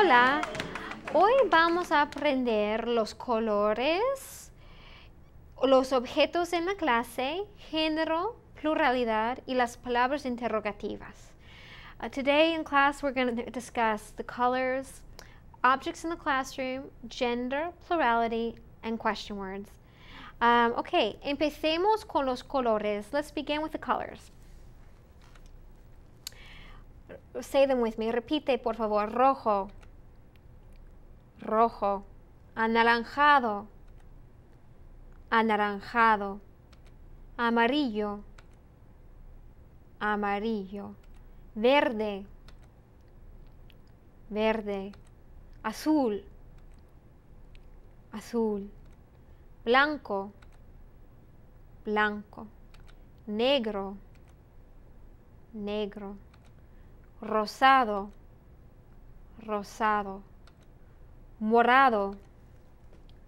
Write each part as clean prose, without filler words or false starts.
Hola, hoy vamos a aprender los colores, los objetos en la clase, género, pluralidad y las palabras interrogativas. Today in class we're going to discuss the colors, objects in the classroom, gender, plurality, and question words. Okay, empecemos con los colores. Let's begin with the colors. Say them with me. Repite, por favor. Rojo, rojo. Anaranjado, anaranjado. Amarillo, amarillo. Verde, verde. Azul, azul. Blanco, blanco. Negro, negro. Rosado, rosado. Morado,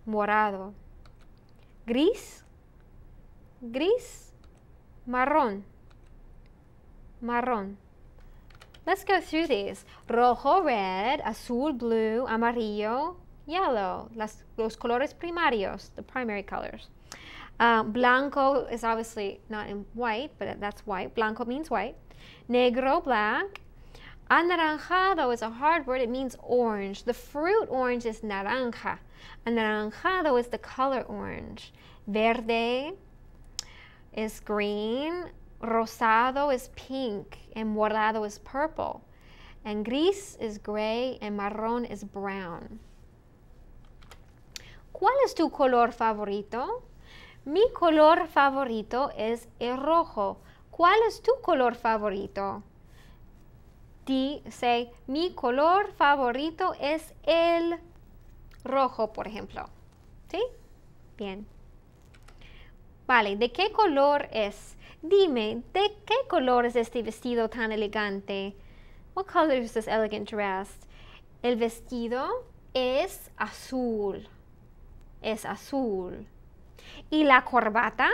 morado. Gris, gris. Marrón, marrón. Let's go through these. Rojo, red. Azul, blue. Amarillo, yellow. Los colores primarios, the primary colors. Blanco is obviously not in white, but that's white. Blanco means white. Negro, black. Anaranjado is a hard word. It means orange. The fruit orange is naranja. Anaranjado is the color orange. Verde is green. Rosado is pink. And morado is purple. And gris is gray. And marrón is brown. ¿Cuál es tu color favorito? Mi color favorito es el rojo. ¿Cuál es tu color favorito? Say, mi color favorito es el rojo, por ejemplo. ¿Sí? Bien. Vale, ¿de qué color es? Dime, ¿de qué color es este vestido tan elegante? What color is this elegant dress? El vestido es azul. Es azul. ¿Y la corbata?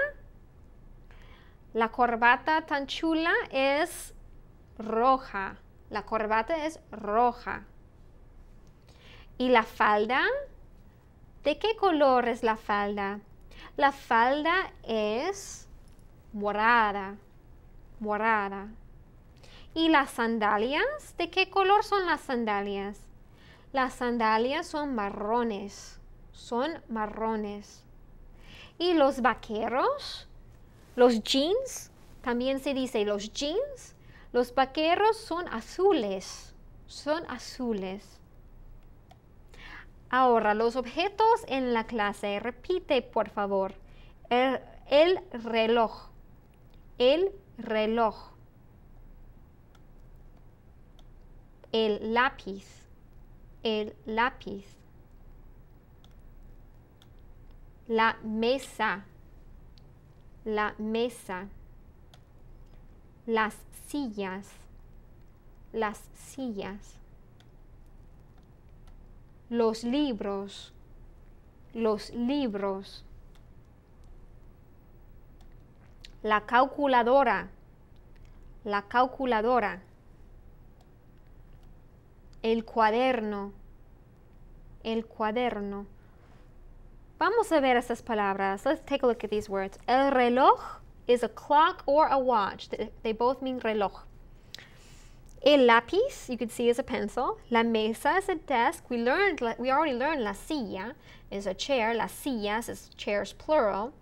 La corbata tan chula es roja. La corbata es roja. ¿Y la falda? ¿De qué color es la falda? La falda es morada. Morada. ¿Y las sandalias? ¿De qué color son las sandalias? Las sandalias son marrones. Son marrones. ¿Y los vaqueros? Los jeans. También se dice los jeans. Los vaqueros son azules. Son azules. Ahora, los objetos en la clase. Repite, por favor. El reloj. El reloj. El lápiz. El lápiz. La mesa. La mesa. Las sillas. Las sillas. Los libros. Los libros. La calculadora. La calculadora. El cuaderno. El cuaderno. Vamos a ver estas palabras. Let's take a look at these words. El reloj is a clock or a watch. They both mean reloj. El lápiz, you could see, is a pencil. La mesa is a desk. We already learned la silla is a chair. Las sillas is chairs, plural.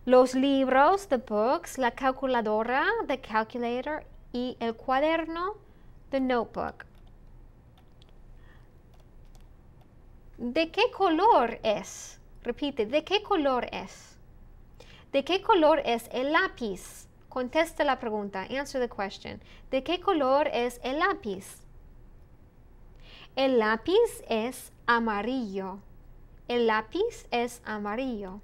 Los libros, the books. La calculadora, the calculator. Y el cuaderno, the notebook. ¿De qué color es? Repite, ¿de qué color es? ¿De qué color es el lápiz? Contesta la pregunta. Answer the question. ¿De qué color es el lápiz? El lápiz es amarillo. El lápiz es amarillo.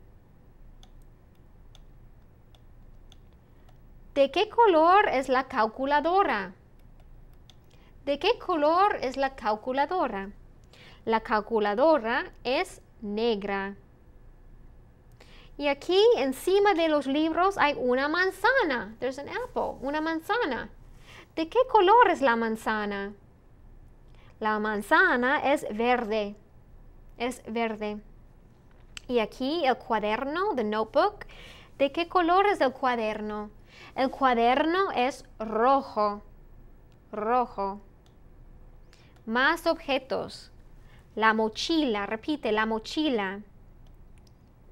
¿De qué color es la calculadora? ¿De qué color es la calculadora? La calculadora es negra. Y aquí encima de los libros hay una manzana. There's an apple, una manzana. ¿De qué color es la manzana? La manzana es verde. Es verde. Y aquí el cuaderno, the notebook. ¿De qué color es el cuaderno? El cuaderno es rojo. Rojo. Más objetos. La mochila, repite, la mochila.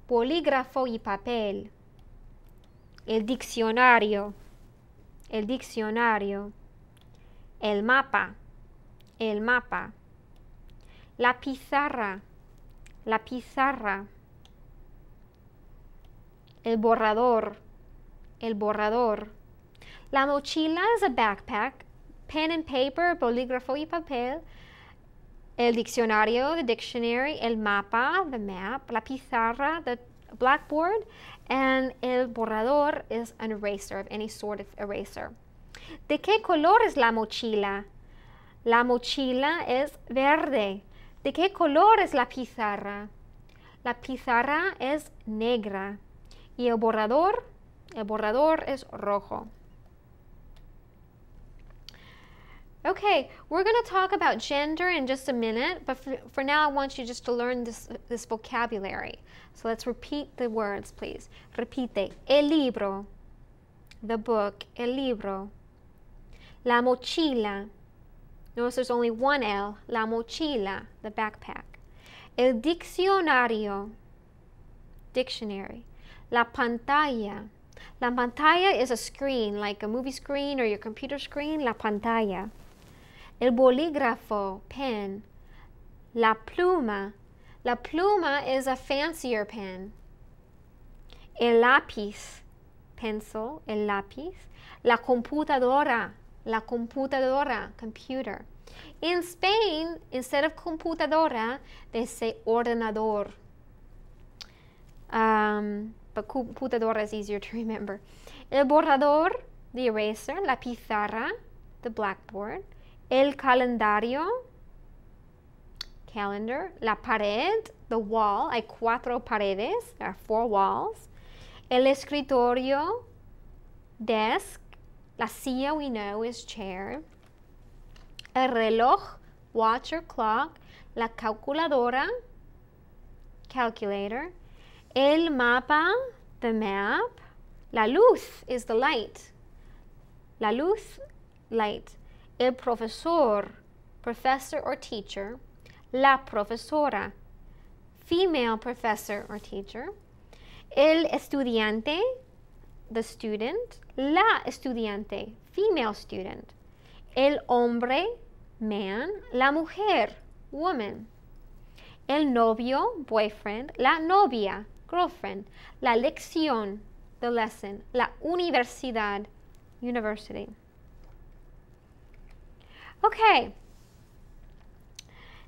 Bolígrafo y papel. El diccionario. El diccionario. El mapa. El mapa. La pizarra. La pizarra. El borrador. El borrador. La mochila es a backpack. Pen and paper, bolígrafo y papel. El diccionario, the dictionary. El mapa, the map. La pizarra, the blackboard. And el borrador is an eraser, of any sort of eraser. ¿De qué color es la mochila? La mochila es verde. ¿De qué color es la pizarra? La pizarra es negra. Y el borrador es rojo. Okay, we're going to talk about gender in just a minute, but for now I want you just to learn this vocabulary. So let's repeat the words, please. Repite. El libro, the book, el libro. La mochila. Notice there's only one L. La mochila, the backpack. El diccionario, dictionary. La pantalla. La pantalla is a screen, like a movie screen or your computer screen. La pantalla. El bolígrafo, pen. La pluma. La pluma is a fancier pen. El lápiz, pencil, el lápiz. La computadora. La computadora, computer. In Spain, instead of computadora, they say ordenador. But computadora is easier to remember. El borrador, the eraser. La pizarra, the blackboard. El calendario, calendar. La pared, the wall. Hay 4 paredes. There are 4 walls. El escritorio, desk. La silla, we know, is chair. El reloj, watch or clock. La calculadora, calculator. El mapa, the map. La luz is the light. La luz, light. El profesor, professor or teacher. La profesora, female professor or teacher. El estudiante, the student. La estudiante, female student. El hombre, man. La mujer, woman. El novio, boyfriend. La novia, girlfriend. La lección, the lesson. La universidad, university. Okay.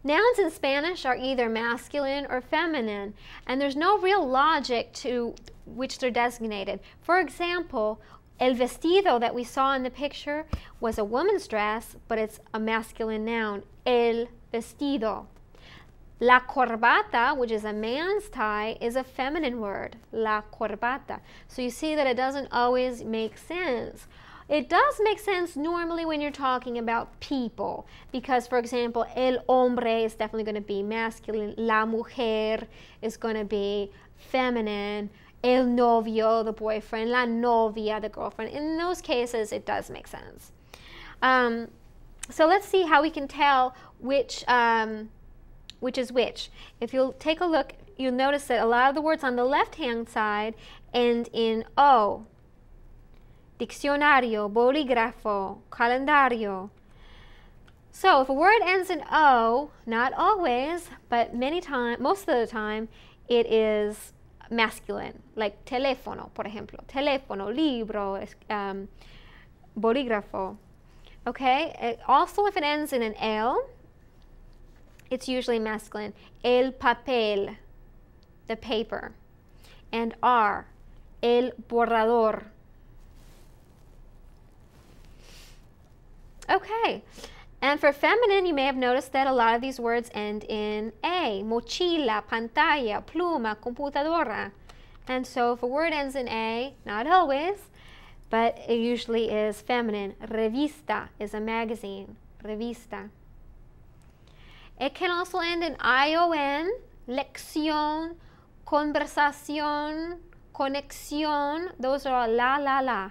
Nouns in Spanish are either masculine or feminine, and there's no real logic to which they're designated. For example, el vestido that we saw in the picture was a woman's dress, but it's a masculine noun. El vestido. La corbata, which is a man's tie, is a feminine word. La corbata. So you see that it doesn't always make sense. It does make sense normally when you're talking about people, because, for example, el hombre is definitely going to be masculine. La mujer is going to be feminine. El novio, the boyfriend. La novia, the girlfriend. In those cases, it does make sense. So let's see how we can tell which is which. If you'll take a look, you'll notice that a lot of the words on the left-hand side end in O. Diccionario, bolígrafo, calendario. So if a word ends in O, not always, but most of the time, it is masculine, like teléfono, por ejemplo. Teléfono, libro, bolígrafo. Okay? Also, if it ends in an L, it's usually masculine. El papel, the paper. And R, el borrador. Okay, and for feminine, you may have noticed that a lot of these words end in A. Mochila, pantalla, pluma, computadora. And so if a word ends in A, not always, but it usually is feminine. Revista is a magazine. Revista. It can also end in ION, lección, conversación, conexión. Those are all la.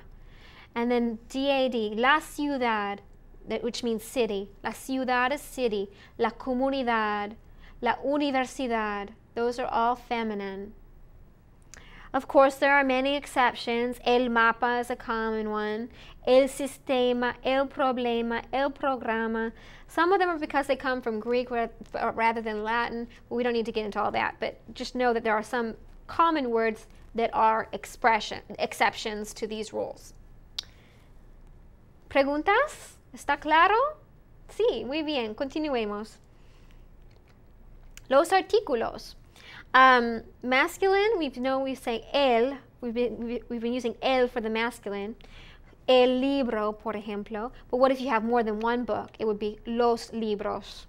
And then DAD, la ciudad, which means city. La ciudad is city. La comunidad, la universidad. Those are all feminine. Of course, there are many exceptions. El mapa is a common one. El sistema, el problema, el programa. Some of them are because they come from Greek rather than Latin. But we don't need to get into all that. But just know that there are some common words that are exceptions to these rules. ¿Preguntas? ¿Está claro? Sí, muy bien. Continuemos. Los artículos. Masculine, we say el. We've been using el for the masculine. El libro, por ejemplo. But what if you have more than one book? It would be los libros.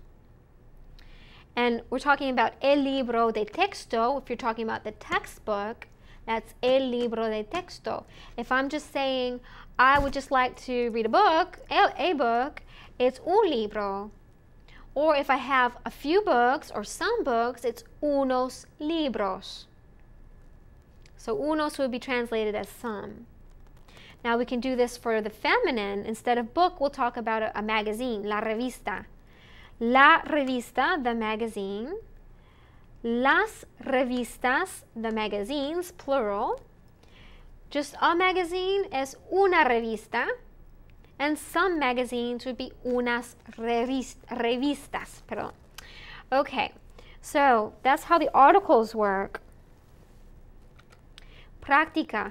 And we're talking about el libro de texto. If you're talking about the textbook, that's el libro de texto. If I'm just saying, I would just like to read a book, it's un libro. Or if I have a few books or some books, it's unos libros. So unos would be translated as some. Now we can do this for the feminine. Instead of book, we'll talk about a magazine, la revista. La revista, the magazine. Las revistas, the magazines, plural. Just a magazine is una revista. And some magazines would be unas revistas. Perdón. Okay, so that's how the articles work. Práctica.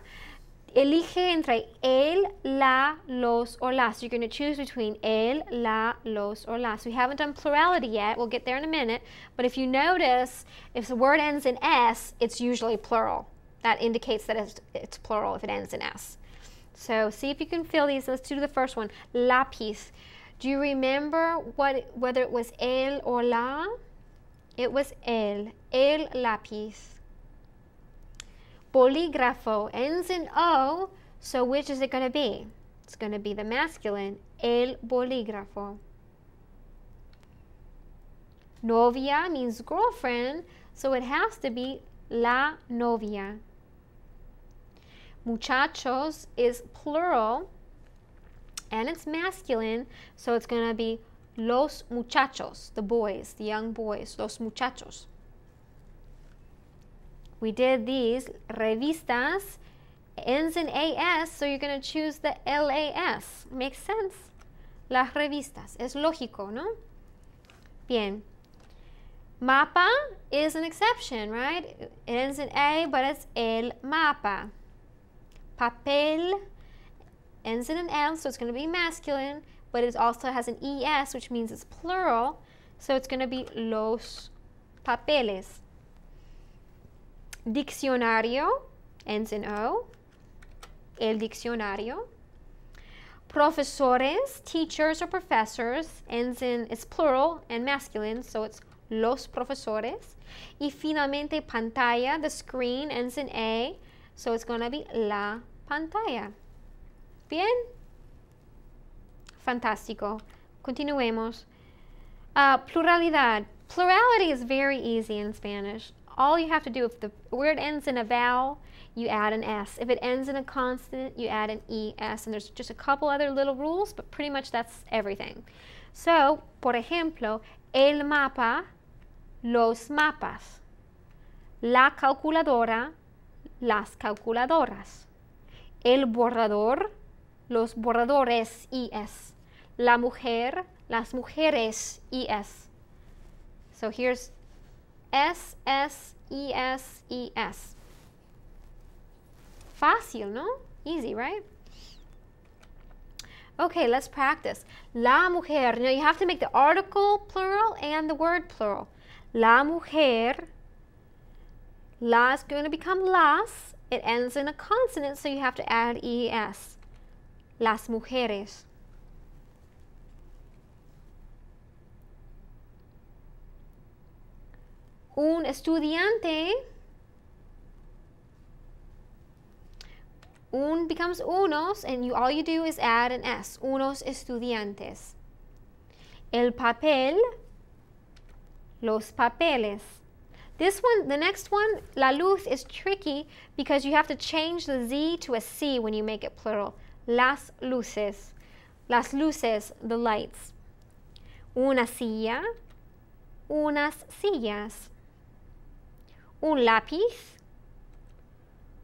Elige entre el, la, los, or las. You're going to choose between el, la, los, or las. We haven't done plurality yet. We'll get there in a minute. But if you notice, if the word ends in S, it's usually plural. That indicates that it's plural if it ends in S. So see if you can fill these. Let's do the first one. Lápiz. Do you remember whether it was el or la? It was el. El lápiz. Bolígrafo ends in O, so which is it going to be? It's going to be the masculine, el bolígrafo. Novia means girlfriend, so it has to be la novia. Muchachos is plural, and it's masculine, so it's going to be los muchachos, the boys, the young boys, los muchachos. We did these. Revistas ends in AS, so you're going to choose the LAS. Makes sense? Las revistas. Es lógico, ¿no? Bien. Mapa is an exception, right? It ends in A, but it's el mapa. Papel ends in an L, so it's going to be masculine, but it also has an ES, which means it's plural, so it's going to be los papeles. Diccionario ends in O, el diccionario. Profesores, teachers or professors, ends in, it's plural and masculine, so it's los profesores. Y finalmente pantalla, the screen, ends in A, so it's going to be la pantalla. Bien? Fantástico. Continuemos. Pluralidad. Plurality is very easy in Spanish. All you have to do, if the word ends in a vowel, you add an S. If it ends in a consonant, you add an ES. And there's just a couple other little rules, but pretty much that's everything. So, por ejemplo, el mapa, los mapas. La calculadora, las calculadoras. El borrador, los borradores, ES. La mujer, las mujeres, ES. So here's S, S, ES, ES. Fácil, ¿no? Easy, right? Okay, let's practice. La mujer. Now you have to make the article plural and the word plural. La mujer. La is going to become las. It ends in a consonant, so you have to add ES. Las mujeres. Un estudiante. Un becomes unos, and all you do is add an S. Unos estudiantes. El papel. Los papeles. This one, the next one, la luz, is tricky because you have to change the Z to a C when you make it plural. Las luces. Las luces, the lights. Una silla. Unas sillas. Un lápiz.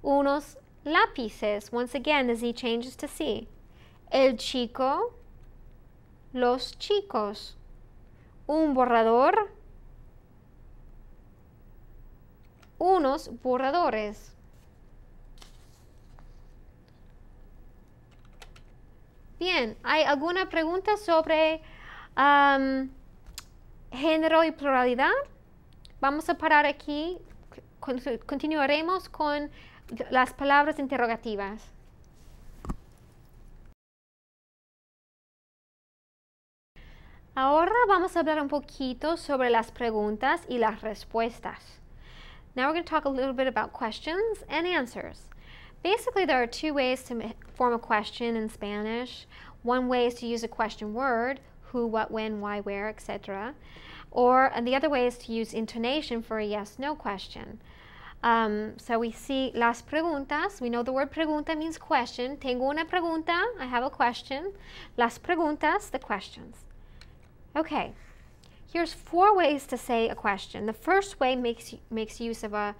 Unos lápices. Once again, the Z changes to C. El chico. Los chicos. Un borrador. Unos borradores. Bien, ¿hay alguna pregunta sobre género y pluralidad? Vamos a parar aquí. Continuaremos con las palabras interrogativas. Ahora vamos a hablar un poquito sobre las preguntas y las respuestas. Now we're going to talk a little bit about questions and answers. Basically, there are two ways to form a question in Spanish. One way is to use a question word, who, what, when, why, where, etc. And the other way is to use intonation for a yes-no question. So we see las preguntas. We know the word pregunta means question. Tengo una pregunta. I have a question. Las preguntas, the questions. Okay. Here's 4 ways to say a question. The first way makes use of a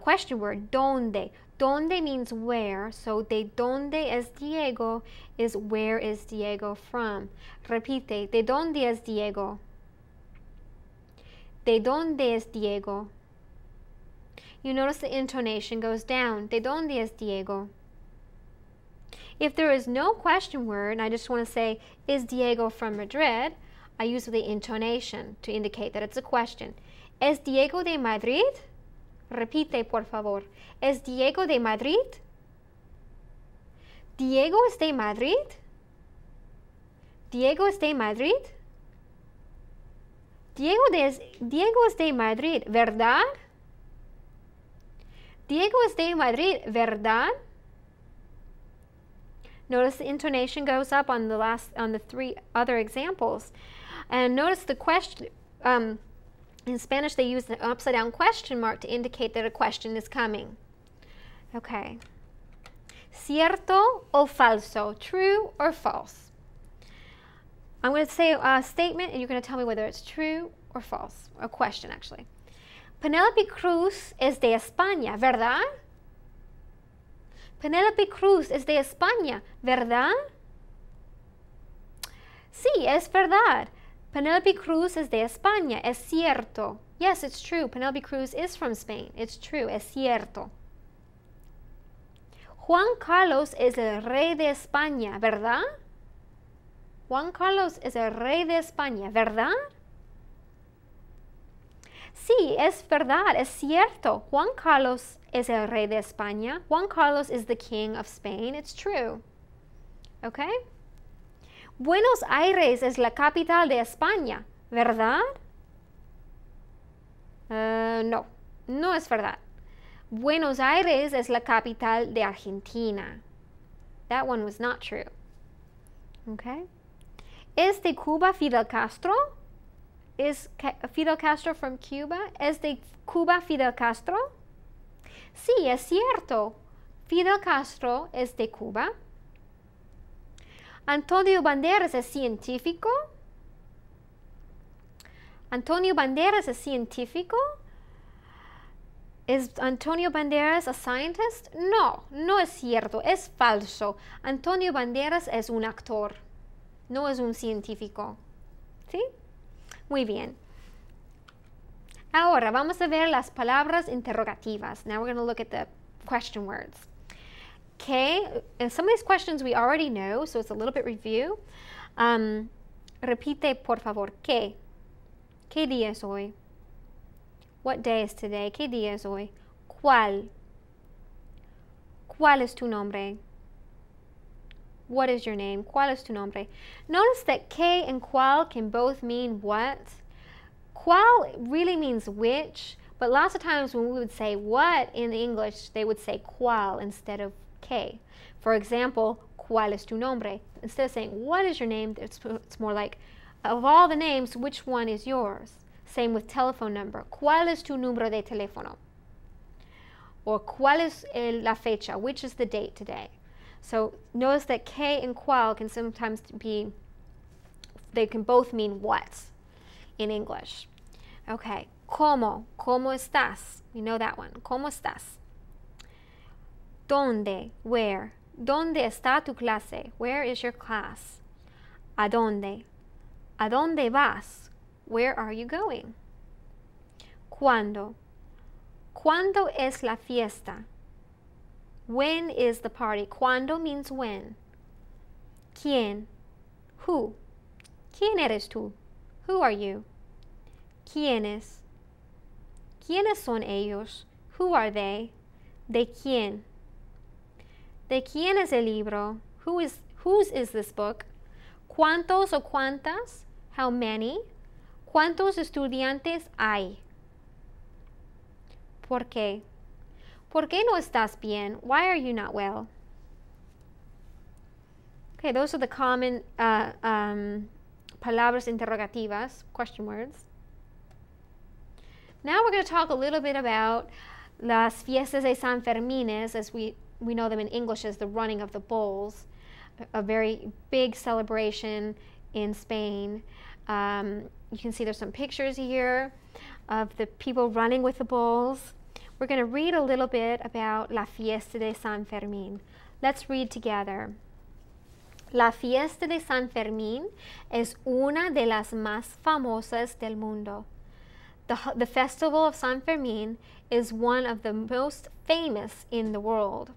question word, donde. Donde means where, so de donde es Diego is where is Diego from. Repite, de donde es Diego? De donde es Diego? You notice the intonation goes down. De donde es Diego? If there is no question word, and I just want to say, is Diego from Madrid? I use the intonation to indicate that it's a question. ¿Es Diego de Madrid? Repite, por favor. ¿Es Diego de Madrid? ¿Diego es de Madrid? ¿Diego es de Madrid? Diego es de Madrid, ¿verdad? Diego es de Madrid, ¿verdad? Notice the intonation goes up on the 3 other examples. And notice the question, in Spanish they use the upside down question mark to indicate that a question is coming. Okay. Cierto o falso, true or false? I'm going to say a statement and you're going to tell me whether it's true or false, a question actually. Penelope Cruz es de España, ¿verdad? Penelope Cruz es de España, ¿verdad? Sí, es verdad. Penelope Cruz es de España, es cierto. Yes, it's true. Penelope Cruz is from Spain. It's true, es cierto. Juan Carlos es el rey de España, ¿verdad? Juan Carlos es el rey de España, ¿verdad? Sí, es verdad, es cierto. Juan Carlos es el rey de España. Juan Carlos is the king of Spain. It's true. Okay? Buenos Aires es la capital de España, ¿verdad? No, no es verdad. Buenos Aires es la capital de Argentina. That one was not true. Okay? ¿Es de Cuba Fidel Castro? Is Fidel Castro from Cuba? ¿Es de Cuba Fidel Castro? Sí, es cierto. Fidel Castro es de Cuba. ¿Antonio Banderas es científico? ¿Antonio Banderas es científico? ¿Es Antonio Banderas a scientist? No, no es cierto, es falso. Antonio Banderas es un actor, no es un científico. ¿Sí? Muy bien. Ahora vamos a ver las palabras interrogativas. Now we're going to look at the question words. Okay, and some of these questions we already know, so it's a little bit review. Repite, por favor, ¿qué? ¿Qué día es hoy? What day is today? ¿Qué día es hoy? ¿Cuál? ¿Cuál es tu nombre? What is your name? ¿Cuál es tu nombre? Notice that ¿qué and cuál can both mean what. ¿Cuál really means which, but lots of times when we would say what in English, they would say ¿cuál instead of ¿qué? For example, ¿cuál es tu nombre? Instead of saying what is your name, it's more like, of all the names, which one is yours? Same with telephone number. ¿Cuál es tu número de teléfono? Or ¿cuál es la fecha? Which is the date today? So notice that que and cuál can sometimes be, they can both mean what in English. Okay, ¿cómo? ¿Cómo estás? We know that one. ¿Cómo estás? ¿Dónde? Where? ¿Dónde está tu clase? Where is your class? ¿A dónde? ¿A dónde vas? Where are you going? ¿Cuándo? ¿Cuándo es la fiesta? When is the party? ¿Cuándo means when. ¿Quién? Who? ¿Quién eres tú? Who are you? ¿Quiénes? ¿Quiénes son ellos? Who are they? ¿De quién? ¿De quién es el libro? Whose is this book? ¿Cuántos o cuántas? How many? ¿Cuántos estudiantes hay? ¿Por qué? ¿Por qué no estás bien? Why are you not well? Okay, those are the common palabras interrogativas, question words. Now we're going to talk a little bit about las fiestas de San Fermines, as we know them in English as the running of the bulls, a very big celebration in Spain. You can see there's some pictures here of the people running with the bulls. We're going to read a little bit about la fiesta de San Fermín. Let's read together. La fiesta de San Fermín es una de las más famosas del mundo. The festival of San Fermín is one of the most famous in the world.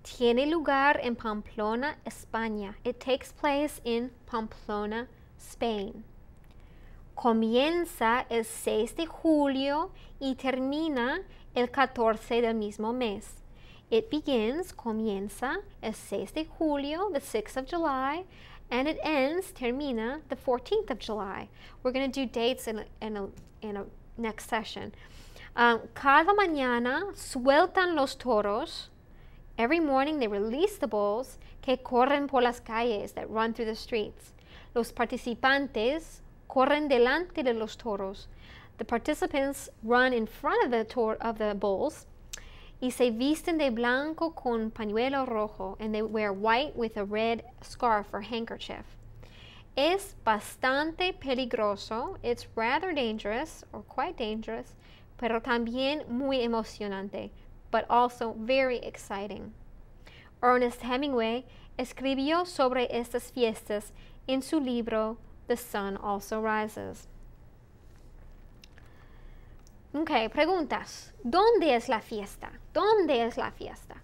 Tiene lugar en Pamplona, España. It takes place in Pamplona, Spain. Comienza el 6 de julio y termina el 14 del mismo mes. It begins, comienza, el 6 de julio, the 6th of July, and it ends, termina, the 14th of July. We're going to do dates in a next session. Cada mañana sueltan los toros. Every morning they release the bulls que corren por las calles, that run through the streets. Los participantes corren delante de los toros. The participants run in front of the bulls. Y se visten de blanco con pañuelo rojo, and they wear white with a red scarf or handkerchief. Es bastante peligroso. It's rather dangerous, or quite dangerous, pero también muy emocionante, but also very exciting. Ernest Hemingway escribió sobre estas fiestas en su libro The Sun Also Rises. Ok, preguntas. ¿Dónde es la fiesta? ¿Dónde es la fiesta?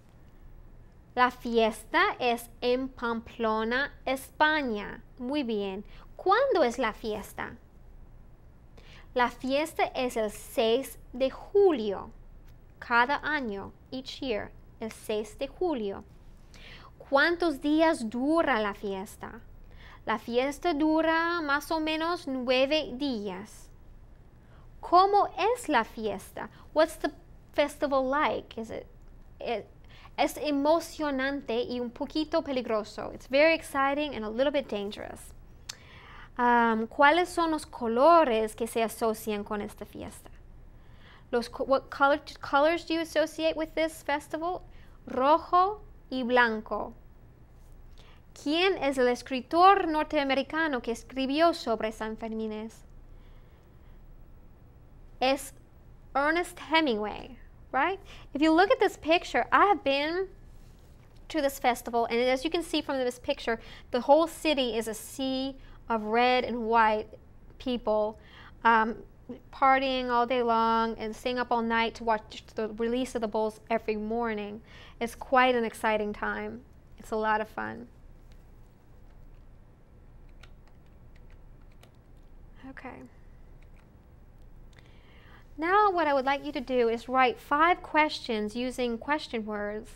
La fiesta es en Pamplona, España. Muy bien. ¿Cuándo es la fiesta? La fiesta es el 6 de julio. Cada año, each year, el 6 de julio. ¿Cuántos días dura la fiesta? La fiesta dura más o menos 9 días. ¿Cómo es la fiesta? What's the festival like? Es emocionante y un poquito peligroso. It's very exciting and a little bit dangerous. ¿Cuáles son los colores que se asocian con esta fiesta? What colors do you associate with this festival? Rojo y blanco. ¿Quién es el escritor norteamericano que escribió sobre San Fermín? Es Ernest Hemingway, right? If you look at this picture, I have been to this festival, and as you can see from this picture, the whole city is a sea of red and white people partying all day long and staying up all night to watch the release of the bulls every morning. It's quite an exciting time. It's a lot of fun. Okay. Now what I would like you to do is write 5 questions using question words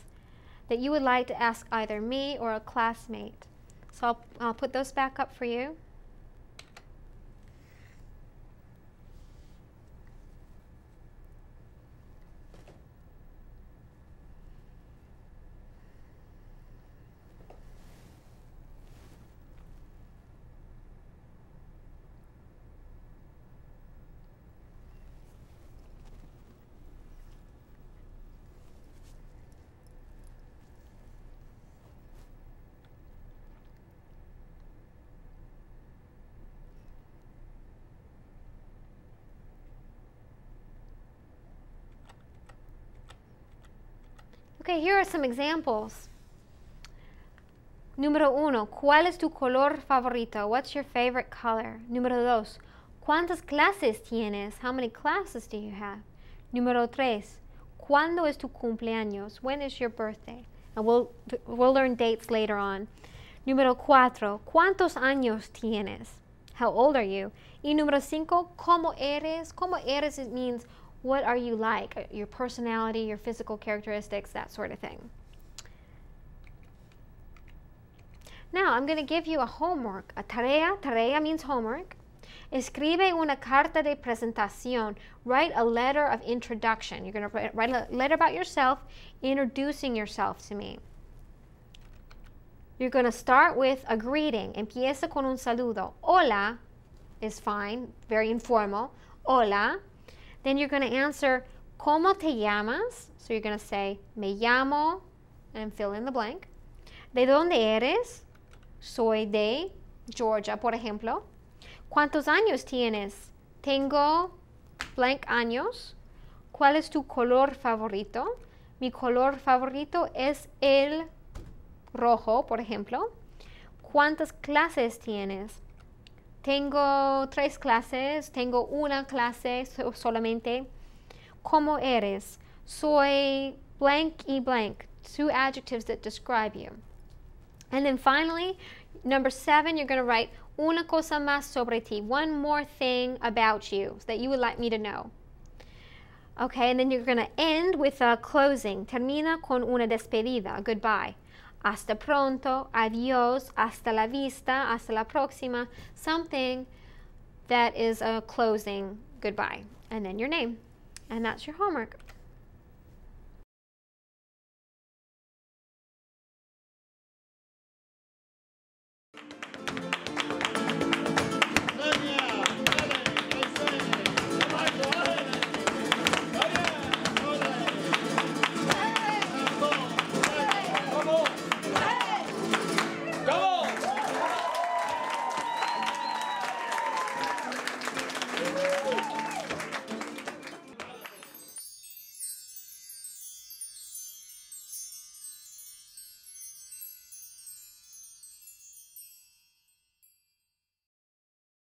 that you would like to ask either me or a classmate. So I'll put those back up for you. Okay, here are some examples. Número 1, ¿cuál es tu color favorito? What's your favorite color? Número 2, ¿cuántas clases tienes? How many classes do you have? Número 3, ¿cuándo es tu cumpleaños? When is your birthday? And we'll learn dates later on. Número 4, ¿cuántos años tienes? How old are you? Y número 5, ¿cómo eres? ¿Cómo eres? It means what are you like? Your personality, your physical characteristics, that sort of thing. Now, I'm going to give you a homework, a tarea. Tarea means homework. Escribe una carta de presentación. Write a letter of introduction. You're going to write a letter about yourself, introducing yourself to me. You're going to start with a greeting. Empieza con un saludo. Hola is fine, very informal. Hola. Then you're going to answer, ¿cómo te llamas? So you're going to say, me llamo, and fill in the blank. ¿De dónde eres? Soy de Georgia, por ejemplo. ¿Cuántos años tienes? Tengo blank años. ¿Cuál es tu color favorito? Mi color favorito es el rojo, por ejemplo. ¿Cuántas clases tienes? Tengo 3 clases. Tengo una clase solamente. ¿Cómo eres? Soy blank y blank. 2 adjectives that describe you. And then finally, number 7, you're going to write una cosa más sobre ti. One more thing about you that you would like me to know. Okay, and then you're going to end with a closing. Termina con una despedida, a goodbye. Hasta pronto, adiós, hasta la vista, hasta la próxima. Something that is a closing goodbye. And then your name. And that's your homework.